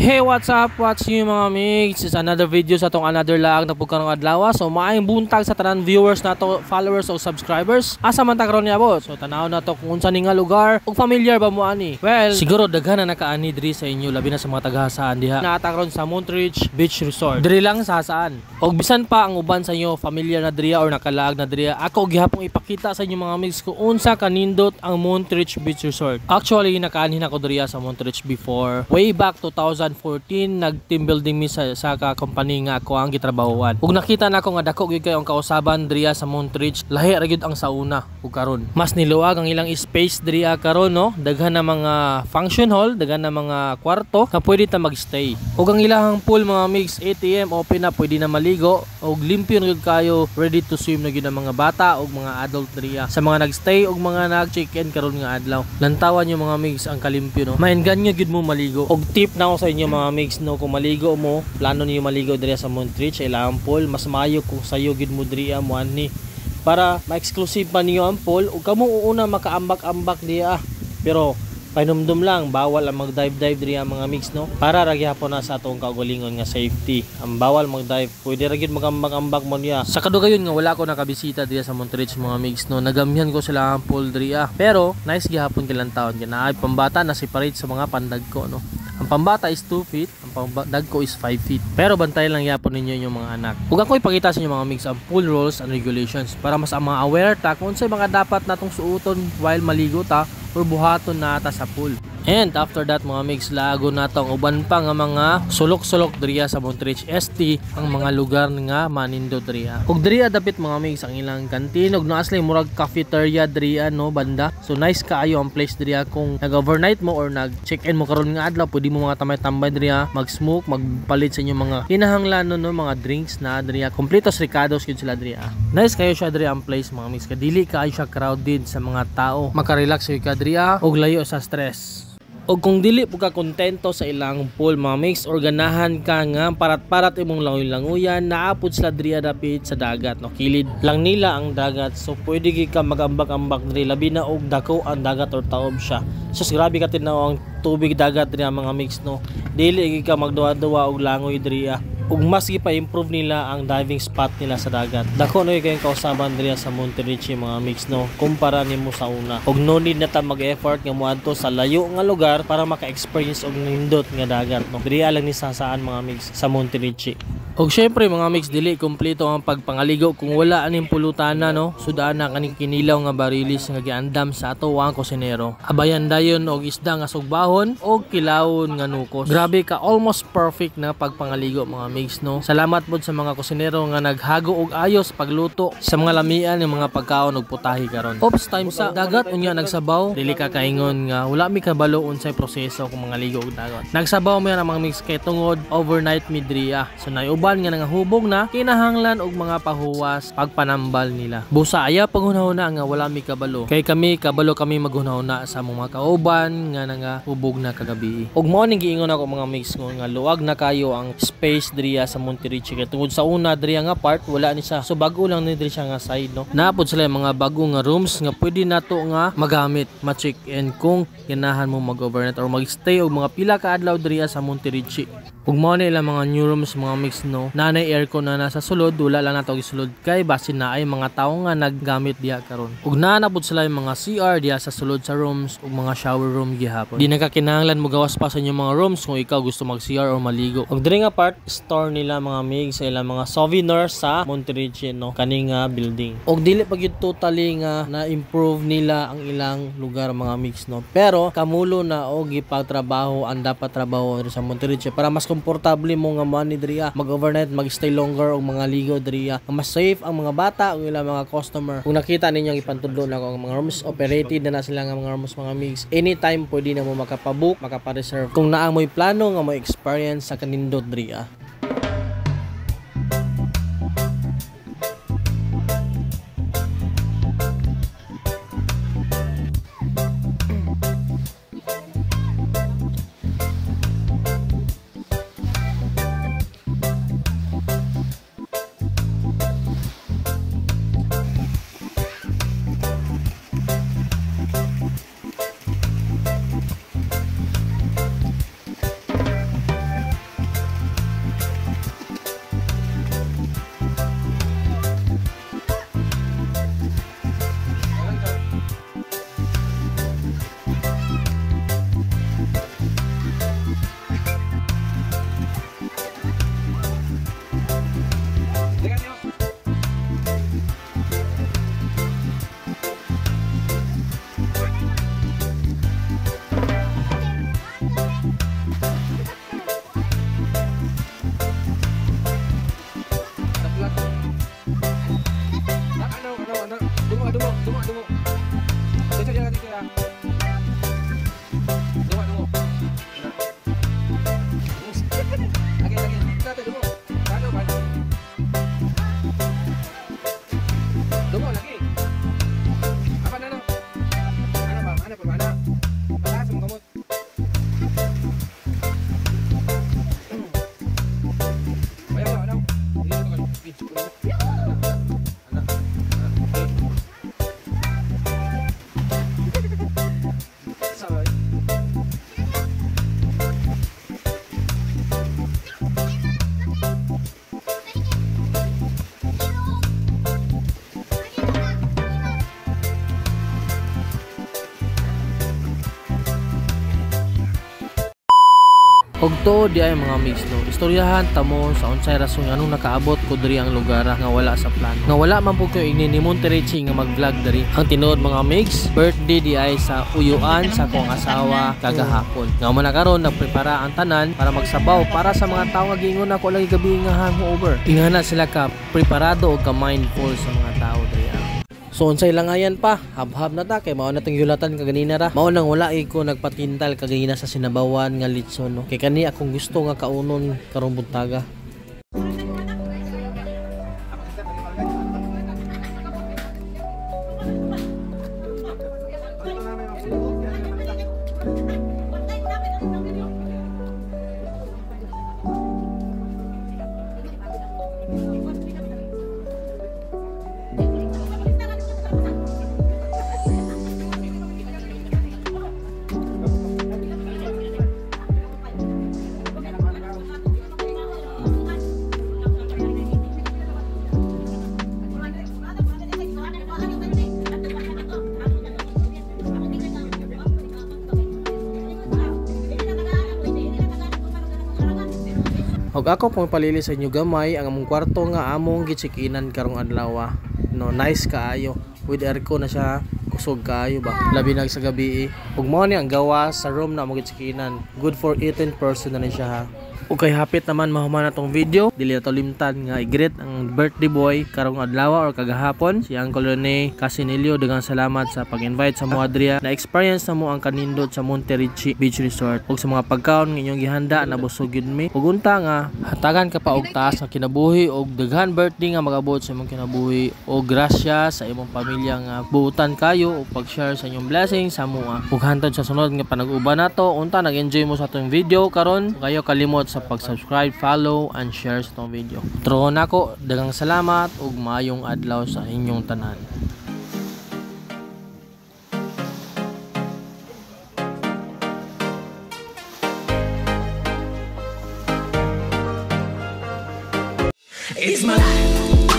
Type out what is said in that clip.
Hey, what's up? What's new mga mix? It's another video sa tong another lag na pagkarong adlaw. So maayong buntag sa tanan viewers nato, followers o subscribers. Asa man ta karon niabot? So tanaw na to kung unsa ni nga lugar ug familiar ba mo ani? Well, siguro daghan na nakaani diri sa inyo labi na sa mga taga-hasaan diha. Naata karon sa Montreach Beach Resort. Diri lang sa hasaan. Og bisan pa ang uban sa inyo familiar na diri or nakalaag na diri, ako gihapon ipakita sa inyo mga mix kung unsa kanindot ang Montreach Beach Resort. Actually nakaanhin ako diri sa Montreach before. Way back 2014 nag-team building mi sa ka company nga ako ang gitrabahuan. Ug nakita na ako nga dako gyud kayo ang kausaban diriya sa Montreach. Lahi ra gyud ang sauna ug karon. Mas niluwag ang ilang space diriya karon no. Daghan na mga function hall, daghan na mga kwarto na pwede ta magstay. Ug ang ilang pool mga mix ATM open na, pwede na maligo ug limpyo na gyud kayo, ready to swim na gyud ang mga bata ug mga adult diriya. Sa mga nagstay ug mga nag-check-in karon nga adlaw, lantawan yung mga mix ang kalimpyo no. Maenganyo gyud mo maligo. Ug tip na ako sa inyo mga mix no, kung maligo mo, plano niyo maligo diri sa Montreach, ilang pool, mas maayo kung sayo gid mo diri mo ani para ma-exclusive pa niyo ang pool ug kamo una makaambak-ambak diya. Pero painumdum lang, bawal ang mag-dive diri ang mga mix no, para ra gyapon na sa atong kaugalingon nga safety. Ang bawal mag-dive, pwede ra gyud magambak-ambak mo niya. Sa kadugayon nga wala ko nakabisita diri sa Montreach mga mix no, nagamyan ko sila ang pool diri pero nice gyapon kilang taon kina ay pambata na separate sa mga pandagko no. Ang pambata is 2 feet, ang pambadagko is 5 feet. Pero bantay lang yapon ninyo yung mga anak. Ug ako ipakita sa inyo mga mix ang pool rules and regulations para mas mga aware ta kung unsay mga dapat natong suoton while maligo ta or buhaton nata sa pool. And after that mga mix, lago nato ang uban pa nga mga sulok-sulok diriya sa Montreach ST, ang mga lugar nga manindot diriya. Ug diriya dapit mga mix ang ilang kantin ug naas lang murag cafeteria diriya no banda. So nice kaayo ang place diriya kung nag-overnight mo or nag-check-in mo karon nga adlaw, pwede mo mga tambay-tambay diriya, mag-smoke, magpalit sa inyo mga kinahanglan no, mga drinks na diriya. Kompletos ricados gyud sila diriya. Nice kayo siya diriya ang place mga mix, kadili kaayo siya crowded sa mga tao. Maka-relax ka diriya ug layo sa stress. O kung dili po ka kontento sa ilang pool mga mix or ganahan ka nga parat-parat imong langoy-langoyan, naapod sila diriya dapit sa dagat no, kilid lang nila ang dagat. So pwede ka magambak-ambak diri labi na og dako ang dagat or taob siya. So grabe ka tinaw ang tubig dagat diri mga mix no, dili ka magduwa-duwa og langoy diriya. Ug mas gipa-improve nila ang diving spot nila sa dagat. Dako no kayong kausaban diriya sa Montreach mga mix no, kumpara nimo sa una. Ug no need na ta mag-effort nga moadto sa layo nga lugar para maka-experience og nindot nga dagat no. Diriya lang ni sasaan mga mix sa Montreach. Og syempre mga mix, dili kompleto ang pagpangaligo kung wala aning pulutana no. Sudaan na kaning kinilaw nga barilis nga giandam sa ato ang kusinero. Abayan dayon og isda nga sugbahon og kilawon nga nukos. Grabe ka, almost perfect na pagpangaligo mga mix no. Salamat pod sa mga kusinero nga naghago og ayos pagluto sa mga lamian ng mga pagkaon og putahe karon. Ops time sa dagat unya nagsabaw, dili ka kaingon nga wala mi kabalo unsay proseso kung mga ligo og dagat. Nagsabaw mi ang mga mix kay tungod overnight mi diriya. So uban nga nangahubog na kinahanglan og mga pahuwas pagpanambal nila. Busa aya paghunahuna nga wala mi kabalo. Kay kami kabalo kami maghunahuna sa mga kauban nga nangahubog na kagabi. Ug mao ning giingon ako mga mix nga luwag na kayo ang space diriya sa Montreach kay tungod sa una diriya nga part wala ni siya. So bago lang ni diri siya nga side no. Naapod sila mga bago nga rooms nga pwede nato nga magamit, ma-check-in kung ganahan mo mag-overnight or mag-stay og mga pila ka adlaw diriya sa Montreach. Ug mao na ilang mga new rooms mga mix no, nanay aircon na nasa sulod, wala lang nato gisulod kay basin na ay mga tawo nga naggamit diha karon. Ug naanapod sila yung mga CR diha sa sulod sa rooms ug mga shower room gihapon. Di nakakinahanglan mo gawas pa sa inyong mga rooms kung ikaw gusto mag CR or maligo. Ug diri nga part store nila mga mix sa ilang mga souvenirs sa Montreach no, kaning building. Ug dili pa gyud totally nga na-improve nila ang ilang lugar mga mix no, pero kamulo na og gipagtrabaho ang dapat trabaho sa Montreach para mas komportable mo nga money diriya, mag-overnight, mag-stay longer og mga ligo diriya. Mas safe ang mga bata ug ilang mga customer. Kung nakita ninyo ipantudlo na ang mga rooms operated na sila nga mga rooms mga mix, anytime pwede na mo makapabook, makapareserve kung naa mo'y plano nga mo experience sa kanindot diriya. Og to di ay mga mix no. Istoryahan tamo sa unsay rason anong nakaabot ko diri ang lugar nga wala sa plano. Nga wala man pud ko igni ni Monterrey nga mag-vlog diri. Ang tinuod mga mix, birthday di ay sa uyuan sa akong asawa kagahapon. Nga man karon nagprepara ang tanan para magsabaw para sa mga tawo nga giingon ako lagi gabi nga hangover. Ingana sila ka preparado o ka mindful sa mga tao diri. So unsay langayan pa, habhab na ta kay mao na tong yulatan kaganina ra. Mao nang wala ko nagpatintal kaganina sa sinabawan nga litson no. Kay kani akong gusto nga kaunon karong buntaga. Og ako pong palili sa inyo gamay ang among kwarto nga among gicheck-inan karong adlaw. No, nice kaayo. With aircon na siya, kusog kaayo ba. Labi na sa gabi. Ug mao ni ang gawa sa room na among gicheck-inan. Good for 18 person na ni siya ha. Ug kay hapit naman mahuman na tong video, dili na to limtan nga i-greet ang birthday boy karong adlaw or kagahapon si Uncle Rene Casinilio. Daghang salamat sa pag-invite sa mo adria. Na experience na mo ang kanindot sa Monterrey Beach Resort. Ug sa mga pagkaon nga inyong gihanda nabusog gyud mi. Ug unta nga hatagan ka pa og taas nga kinabuhi og daghan birthday nga magabot sa imong kinabuhi. Og grasya sa imong pamilya nga buutan kayo og pag-share sa inyong blessings sa mua. Ug hantod sa sunod nga panag-uban nato, unta nag-enjoy mo sa atong video karon. Kayo kalimot sa pag-subscribe, follow, and share sa itong video. Tron ako, daghang salamat ug maayong adlaw sa inyong tanan. It's my life.